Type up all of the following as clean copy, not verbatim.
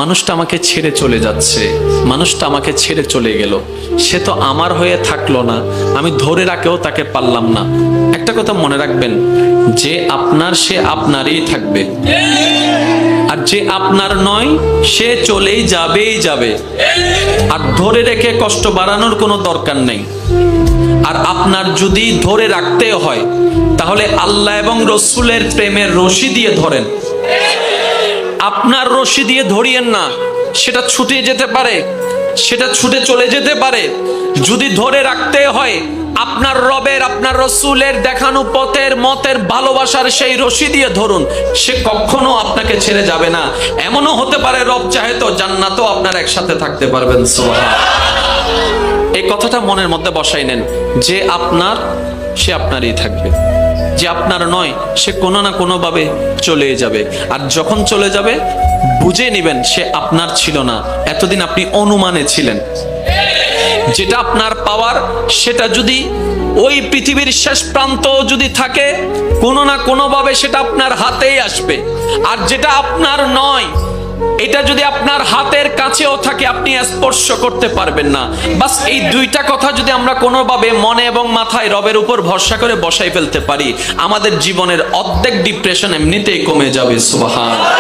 মানুষটা আমাকে ছেড়ে চলে যাচ্ছে, মানুষটা আমাকে ছেড়ে চলে গেল, সে তো আমার হয়ে থাকলো না, আমি ধরে রাখেও তাকে পারলাম না। একটা কথা মনে রাখবেন, যে আপনার সে আপনারই থাকবে, আর যে আপনার নয় সে চলেই যাবেই যাবে। আর ধরে রেখে কষ্ট বাড়ানোর কোনো দরকার নেই। আর আপনার যদি ধরে রাখতে হয় তাহলে আল্লাহ এবং রসুলের প্রেমের রশি দিয়ে ধরেন। আপনার রশি দিয়ে ধরিয়েন না, সেটা ছুটে যেতে পারে, সেটা ছুটে চলে যেতে পারে। যদি ধরে রাখতে হয় আপনার রবের, আপনার রসুলের দেখানো পথের মতের ভালোবাসার সেই রশি দিয়ে ধরুন, সে কখনো আপনাকে ছেড়ে যাবে না। এমনও হতে পারে রব চাহে তো জান্নাতেও আপনার একসাথে থাকতে পারবেন। সুবহানাল্লাহ। এই কথাটা মনের মধ্যে বসাই নেন, যে আপনার সে আপনারই থাকবে, যে আপনার নয় সে কোনো না কোনো ভাবে চলে যাবে। আর যখন চলে যাবে বুঝে নেবেন সে আপনার ছিল না, এতদিন আপনি অনুমানে ছিলেন। যেটা আপনার পাওয়ার সেটা যদি ওই পৃথিবীর শেষ প্রান্ত যদি থাকে, কোনো না কোনো ভাবে সেটা আপনার হাতেই আসবে। আর যেটা আপনার নয়, এটা যদি আপনার হাতের কাছেও থাকে আপনি স্পর্শ করতে পারবেন না। বাস এই দুইটা কথা যদি আমরা কোনোভাবে মনে এবং মাথায় রবের উপর ভরসা করে বসাই ফেলতে পারি, আমাদের জীবনের অর্ধেক ডিপ্রেশন এমনিতেই কমে যাবে। সুবহানাল্লাহ।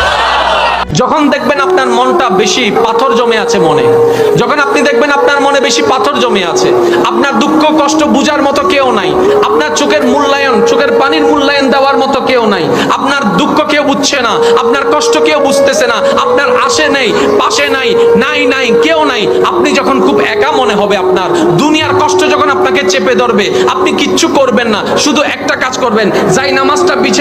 যখন দেখবেন আপনার মনটা বেশি পাথর জমে আছে মনে, যখন আপনি দেখবেন আপনার মনে বেশি পাথর জমে আছে, আপনার দুঃখ কষ্ট বুঝার মতো কেউ নাই, আপনার চোখের মূল্যায়ন, চোখের পানির মূল্যায়ন দেওয়ার মতো কেউ নাই, আপনার দুঃখ কেউ বুঝছে না, আপনার কষ্ট কেউ বুঝতেছে না, আপনার আশে নেই, পাশে নাই, নাই নাই কেউ নাই, আপনি যখন খুব একা মনে হবে, আপনার দুনিয়ার কষ্ট যখন আপনাকে চেপে ধরবে, আপনি কিচ্ছু করবেন না, শুধু একটা কাজ করবেন, যাই নামাজটা বিছে